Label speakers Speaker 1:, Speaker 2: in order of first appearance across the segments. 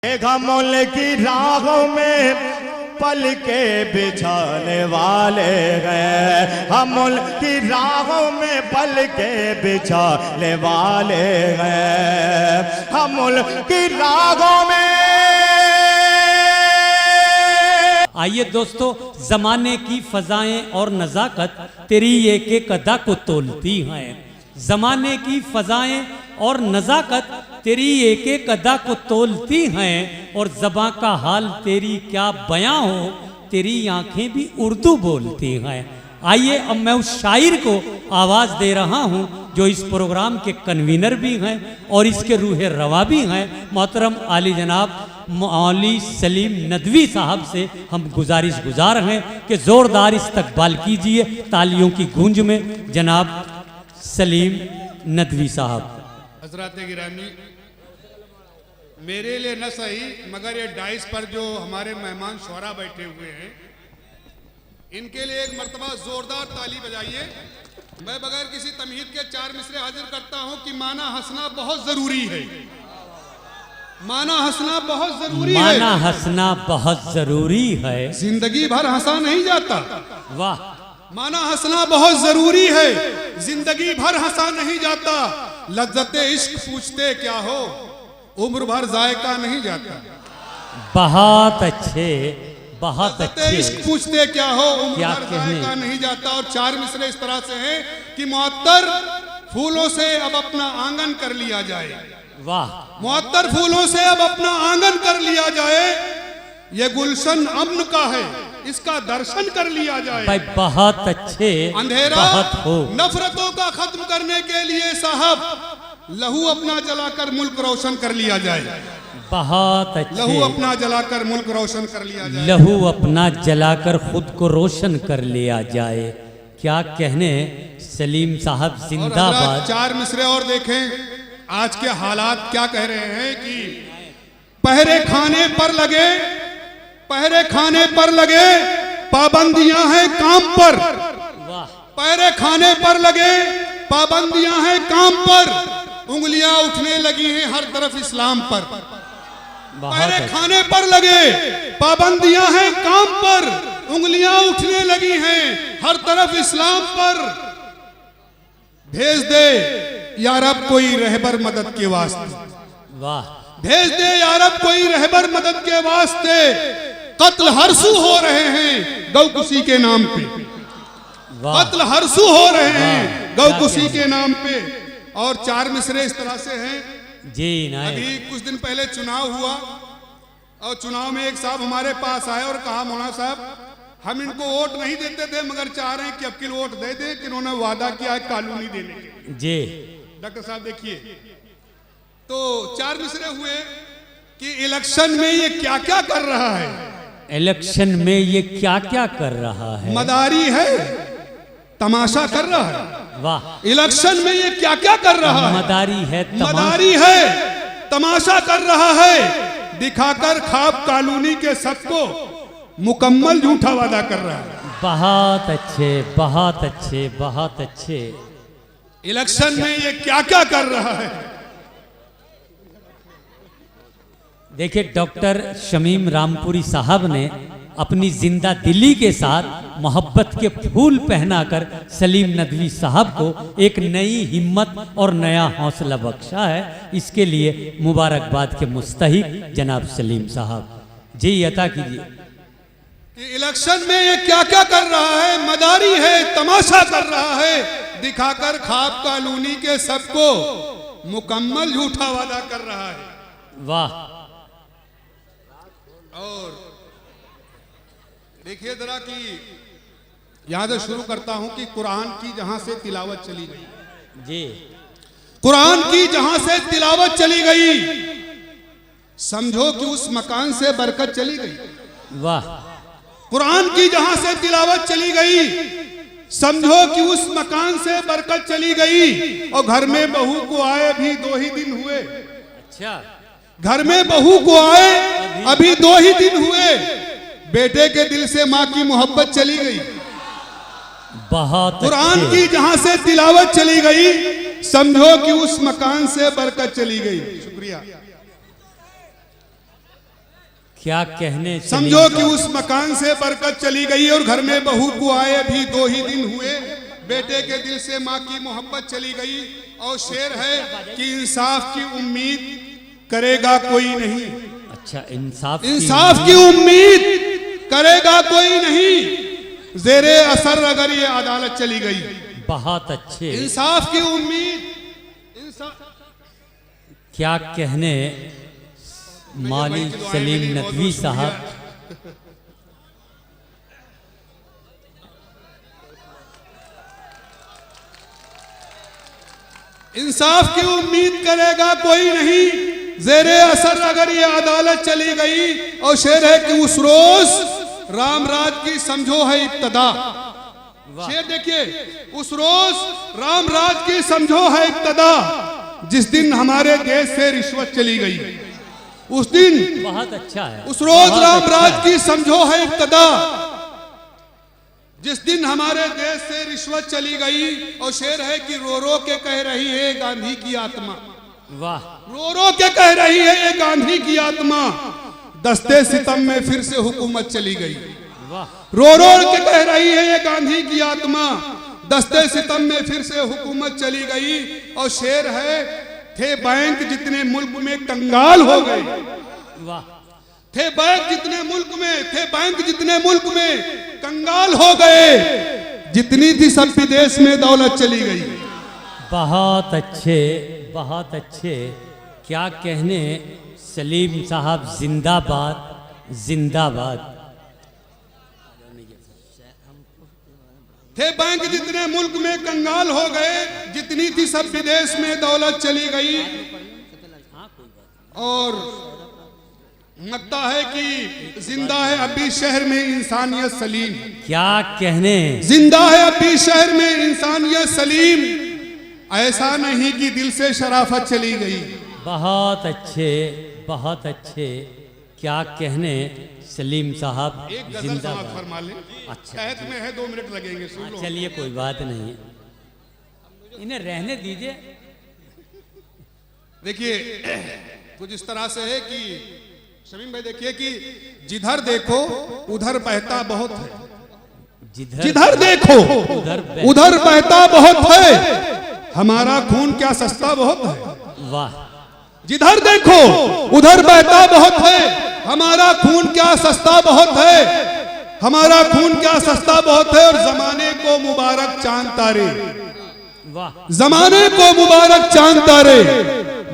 Speaker 1: घमौल की राहों में पल के बिछाने वाले हैं, हमल की राहों में पल के बिछाने वाले हैं, हमल की राहों में।
Speaker 2: आइए दोस्तों, जमाने की फजाएं और नजाकत तेरी एक एक अदा को तोलती हैं। जमाने की फजाएं और नजाकत तेरी एक एक अदा को तोलती हैं, और ज़बां का हाल तेरी क्या बयां हो, तेरी आंखें भी उर्दू बोलती हैं। आइए अब मैं उस शायर को आवाज़ दे रहा हूं जो इस प्रोग्राम के कन्वीनर भी हैं और इसके रूह रवा भी हैं। मोहतरम आली जनाब मौली सलीम नदवी साहब से हम गुजार हैं कि ज़ोरदार इस्तकबाल कीजिए तालियों की गूंज में जनाब सलीम नदवी साहब।
Speaker 3: हजरत गिरामी, मेरे लिए न सही मगर ये डाइस पर जो हमारे मेहमान शोहरा बैठे हुए हैं, इनके लिए एक मर्तबा जोरदार ताली बजाइए। मैं बगैर किसी तमहीद के चार मिसरे हाजिर करता हूं कि माना हंसना बहुत जरूरी है। माना हंसना बहुत जरूरी है।
Speaker 2: माना हंसना बहुत जरूरी है।
Speaker 3: जिंदगी भर हंसा नहीं जाता।
Speaker 2: वाह।
Speaker 3: माना हंसना बहुत जरूरी है, जिंदगी भर हंसा नहीं जाता। लज्जते इश्क पूछते क्या हो, उम्र भर जायका नहीं जाता।
Speaker 2: बहुत अच्छे, बहुत अच्छे।
Speaker 3: इश्क पूछते क्या हो, उम्र भर जायका नहीं जाता। और चार मिसरे इस तरह से हैं कि मुअत्तर फूलों से अब अपना आंगन कर लिया जाए।
Speaker 2: वाह।
Speaker 3: मुअत्तर फूलों से अब अपना आंगन कर लिया जाए। ये गुलशन अमन का है, इसका दर्शन कर लिया जाए।
Speaker 2: भाई बहुत अच्छे।
Speaker 3: अंधेरा
Speaker 2: बहुत हो।
Speaker 3: नफरतों का खत्म करने के लिए साहब लहू अपना जलाकर मुल्क रोशन कर लिया जाए।
Speaker 2: बहुत अच्छे।
Speaker 3: लहू अपना जलाकर मुल्क रोशन कर लिया जाए।
Speaker 2: लहू अपना जलाकर खुद को रोशन कर लिया जाए। क्या कहने सलीम साहब, जिंदाबाद।
Speaker 3: चार मिसरे और देखें, आज के हालात क्या कह रहे हैं कि पहरे खाने पर लगे, पहरे खाने पर लगे, पाबंदियां हैं काम पर।
Speaker 2: वाह।
Speaker 3: पहरे खाने पर लगे, पाबंदियां हैं काम पर, उंगलियां उठने लगी हैं हर तरफ इस्लाम पर। पहरे खाने पर लगे, पाबंदियां हैं काम पर, उंगलियां उठने लगी हैं हर तरफ इस्लाम पर। भेज दे या रब कोई रहबर मदद के वास्ते।
Speaker 2: वाह।
Speaker 3: भेज दे या रब कोई रहबर मदद के वास्ते। कत्ल हरसू हो रहे हैं गौकुशी के नाम पे। कत्ल हरसू हो रहे हैं गौकुशी के नाम पे। और चार मिसरे इस तरह से हैं
Speaker 2: जी।
Speaker 3: अभी कुछ दिन पहले चुनाव हुआ और चुनाव में एक साहब हमारे पास आए और कहा, मौलाना साहब हम इनको वोट नहीं देते थे मगर चाह रहे हैं कि अब की वोट दे दे, कि इन्होंने वादा किया है कॉलोनी देने के।
Speaker 2: जी
Speaker 3: डॉक्टर साहब देखिए, तो चार मिसरे हुए कि इलेक्शन में ये क्या क्या कर रहा है।
Speaker 2: इलेक्शन में ये क्या क्या कर रहा है।
Speaker 3: मदारी है, तमाशा कर रहा है।
Speaker 2: वाह।
Speaker 3: इलेक्शन में ये क्या क्या कर रहा है।
Speaker 2: मदारी है,
Speaker 3: मदारी है, तमाशा कर रहा है। दिखाकर खाब कॉलोनी के सबको मुकम्मल झूठा वादा कर रहा है।
Speaker 2: बहुत अच्छे, बहुत अच्छे, बहुत अच्छे।
Speaker 3: इलेक्शन में ये क्या क्या कर रहा है।
Speaker 2: देखिए, डॉक्टर शमीम रामपुरी साहब ने अपनी जिंदा दिली के साथ मोहब्बत के फूल पहनाकर सलीम नदवी साहब को एक नई हिम्मत और नया हौसला बख्शा है। इसके लिए मुबारकबाद के मुस्तहिक जनाब सलीम साहब जी अता कीजिए।
Speaker 3: कि इलेक्शन में ये क्या क्या कर रहा है। मदारी है, तमाशा कर रहा है, दिखाकर खाब कॉलोनी के सबको मुकम्मल झूठा वादा कर रहा है।
Speaker 2: वाह।
Speaker 3: और देखिए जरा कि यहां से शुरू करता हूं कि कुरान की जहां से तिलावत चली गई
Speaker 2: जी,
Speaker 3: कुरान की जहां से तिलावत चली गई, समझो कि उस मकान से बरकत चली गई।
Speaker 2: वाह।
Speaker 3: कुरान की जहां से तिलावत चली गई, समझो कि उस मकान से बरकत चली गई। और घर में बहू को आए भी 2 ही दिन हुए।
Speaker 2: अच्छा।
Speaker 3: घर में बहू को आए अभी 2 ही दिन हुए, बेटे के दिल से माँ की मोहब्बत चली गई।
Speaker 2: बहुत।
Speaker 3: कुरान की जहां से तिलावत चली गई, समझो कि उस मकान से बरकत चली गई। शुक्रिया।
Speaker 2: क्या कहने
Speaker 3: समझो कि उस मकान से बरकत चली गई और घर में बहू को आए भी 2 ही दिन हुए, बेटे के दिल से माँ की मोहब्बत चली गई। और शेर है कि इंसाफ की उम्मीद करेगा कोई नहीं।
Speaker 2: अच्छा, इंसाफ
Speaker 3: की उम्मीद करेगा कोई नहीं, जेरे असर अगर ये अदालत चली गई।
Speaker 2: बहुत अच्छे।
Speaker 3: इंसाफ की उम्मीद
Speaker 2: क्या कहने माली सलीम नदवी साहब।
Speaker 3: इंसाफ की उम्मीद करेगा कोई नहीं, जेरे असर अगर ये अदालत चली गई। और शेर है कि उस रोज रामराज की समझो है इब्तदा। शेर देखिए, उस रोज रामराज की समझो है इब्तदा, जिस दिन हमारे देश से रिश्वत चली गई। उस दिन
Speaker 2: बहुत अच्छा है।
Speaker 3: उस रोज रामराज की समझो है इब्तदा, जिस दिन हमारे देश से रिश्वत चली गई। और शेर है कि रो रो के कह रही है गांधी की आत्मा।
Speaker 2: वाह।
Speaker 3: रो रो के कह रही है ये गांधी की आत्मा, दस्ते सितम में फिर से हुकूमत चली गई।
Speaker 2: वाह।
Speaker 3: रो रो के कह रही है ये गांधी की आत्मा, दस्ते सितम में फिर से हुकूमत चली गई। और शेर है, थे बैंक जितने मुल्क में कंगाल हो गए।
Speaker 2: वाह।
Speaker 3: थे बैंक जितने मुल्क में, थे बैंक जितने मुल्क में कंगाल हो गए, जितनी थी सब विदेश में दौलत चली गई।
Speaker 2: बहुत अच्छे, बहुत अच्छे। क्या कहने सलीम साहब, जिंदाबाद जिंदाबाद।
Speaker 3: थे बैंक जितने मुल्क में कंगाल हो गए, जितनी थी सब विदेश में दौलत चली गई। और लगता है कि जिंदा है अभी शहर में इंसानियत सलीम।
Speaker 2: क्या कहने,
Speaker 3: जिंदा है अभी शहर में इंसानियत सलीम, ऐसा नहीं कि दिल से शराफत चली गई।
Speaker 2: बहुत अच्छे, बहुत अच्छे। क्या कहने सलीम साहब,
Speaker 3: एक गजल
Speaker 2: जिंदाबाद।
Speaker 3: समाप्त फरमा ले।
Speaker 2: अच्छा,
Speaker 3: कहत में है 2 मिनट लगेंगे, सुन लो।
Speaker 2: चलिए कोई बात नहीं, इन्हें रहने दीजिए।
Speaker 3: देखिए कुछ इस तरह से है कि शमीम भाई देखिए कि जिधर देखो उधर बहता बहुत है, जिधर देखो उधर बहता बहुत है, हमारा खून क्या सस्ता बहुत है।
Speaker 2: वाह।
Speaker 3: जिधर देखो उधर बहता बहुत है, हमारा खून क्या सस्ता बहुत है, हमारा खून क्या सस्ता बहुत है। और जमाने को मुबारक चांद तारे,
Speaker 2: वाह।
Speaker 3: जमाने को मुबारक चांद तारे,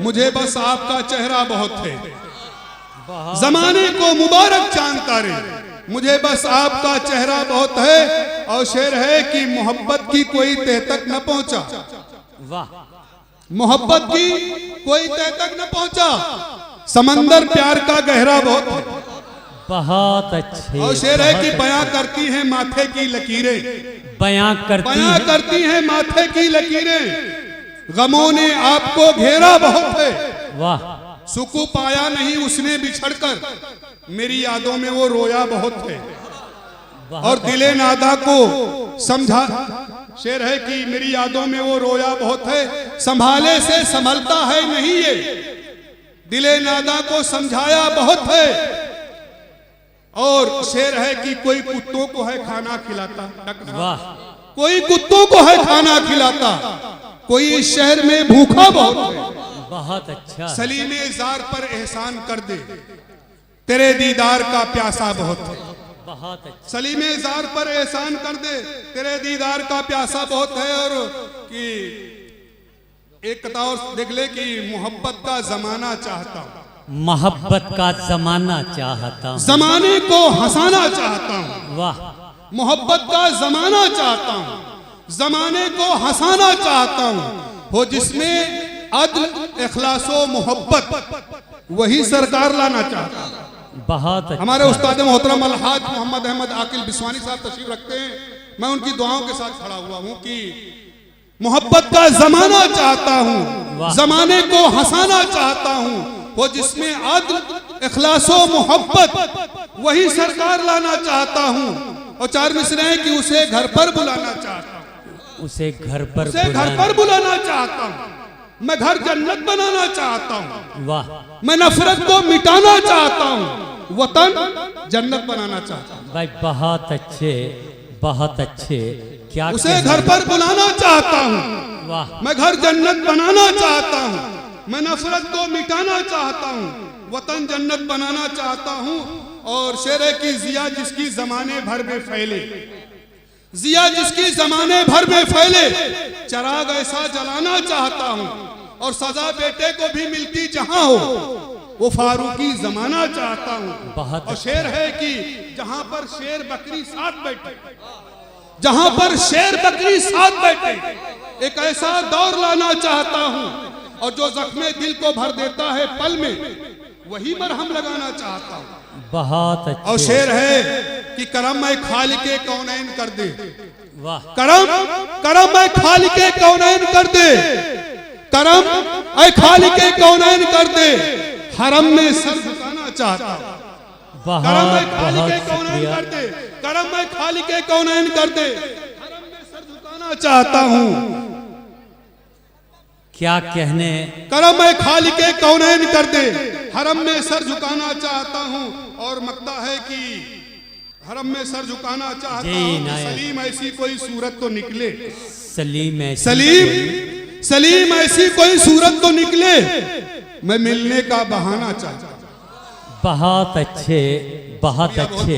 Speaker 3: मुझे बस आपका चेहरा बहुत है। जमाने को मुबारक चांद तारे, मुझे बस आपका चेहरा बहुत है। और शेर है कि मोहब्बत की कोई तह तक न पहुंचा।
Speaker 2: वाह।
Speaker 3: मोहब्बत की कोई तह तक न पहुंचा, समंदर प्यार का गहरा बहुत है।
Speaker 2: बहुत अच्छे।
Speaker 3: और शेर है कि बयां करती हैं माथे की लकीरें,
Speaker 2: बयां
Speaker 3: करती हैं माथे की लकीरें, गमों ने आपको घेरा बहुत है।
Speaker 2: वाह।
Speaker 3: सुकून पाया नहीं उसने बिछड़कर, मेरी यादों में वो रोया बहुत है। और दिले नादा को समझा, शेर है कि मेरी यादों में वो रोया बहुत है, संभाले से संभलता है नहीं ये, दिले नादा को समझाया बहुत है। और शेर है कि कोई कुत्तों को है खाना खिलाता।
Speaker 2: वाह।
Speaker 3: कोई कुत्तों को है खाना खिलाता, कोई इस शहर में भूखा बहुत है।
Speaker 2: बहुत अच्छा।
Speaker 3: सलीमे जार पर एहसान कर दे, तेरे दीदार का प्यासा बहुत है।
Speaker 2: बहुत अच्छा।
Speaker 3: सलीमे जार पर एहसान कर दे, तेरे दीदार का प्यासा बहुत है। और कि एक कथा और देख ले कि मोहब्बत का जमाना चाहता हूँ,
Speaker 2: मोहब्बत का जमाना चाहता हूँ,
Speaker 3: जमाने को हंसाना चाहता हूँ।
Speaker 2: वाह।
Speaker 3: मोहब्बत का जमाना चाहता हूँ, जमाने को हंसाना चाहता हूँ, हो जिसमें अदल इखलासो मोहब्बत, वही सरकार लाना चाहता हूँ।
Speaker 2: बहुत अच्छा।
Speaker 3: हमारे उस्ताद मोहतरम अलहाज मोहम्मद अहमद आकिल बिस्वानी साहब तशरीफ रखते हैं, मैं उनकी दुआओं के साथ खड़ा हुआ हूँ कि मोहब्बत का जमाना चाहता हूँ, जमाने को हंसाना चाहता हूँ, वो जिसमें अदल इखलासो मोहब्बत, वही सरकार लाना चाहता हूँ। और 4 मिसरे हैं कि उसे घर पर बुलाना चाहता हूँ,
Speaker 2: उसे घर पर
Speaker 3: बुलाना चाहता हूँ। मैं घर जन्नत बनाना चाहता हूँ,
Speaker 2: वाह।
Speaker 3: मैं नफरत को मिटाना चाहता हूँ, वतन जन्नत बनाना चाहता हूँ।
Speaker 2: भाई बहुत अच्छे क्या
Speaker 3: उसे
Speaker 2: कहना
Speaker 3: घर पर बुलाना चाहता हूँ।
Speaker 2: वाह
Speaker 3: मैं घर जन्नत बनाना चाहता हूँ। मैं नफरत को मिटाना चाहता हूँ। वतन जन्नत बनाना चाहता हूँ। और शेरे की जिया जिसकी जमाने भर में फैले, जिया जिसकी जमाने भर में फैले, चराग ऐसा जलाना चाहता हूँ। और सजा बेटे को भी मिलती जहां हो, वो फारूकी जमाना चाहता हूँ।
Speaker 2: बहुत
Speaker 3: और शेर है कि जहां पर शेर बकरी साथ बैठे, जहां पर शेर बकरी साथ बैठे, एक ऐसा दौर लाना चाहता हूँ। और जो जख्मे दिल को भर देता है पल में, वही मरहम लगाना चाहता हूँ।
Speaker 2: बहुत अच्छे।
Speaker 3: और शेर है कि करम मैं खालिके कौनैन कर दे,
Speaker 2: वाह
Speaker 3: करम मैं खालिके कौनैन कर दे, करम ऐ खालिके कौनैन कर दे, हरम में सर झुकाना चाहता हूँ। करम मैं खालिके कौनैन कर दे, करम मैं खालिके कौनैन कर दे, हरम में सर झुकाना चाहता हूँ।
Speaker 2: क्या कहने,
Speaker 3: करम मैं खालिके कौनैन कर दे, हरम में सर झुकाना चाहता हूँ। और मकता है कि हरम में सर झुकाना चाहता हूँ। सलीम ऐसी कोई सूरत तो निकले, सलीम ऐसी कोई सूरत तो निकले, मैं मिलने का बहाना चाहता हूँ।
Speaker 2: बहुत अच्छे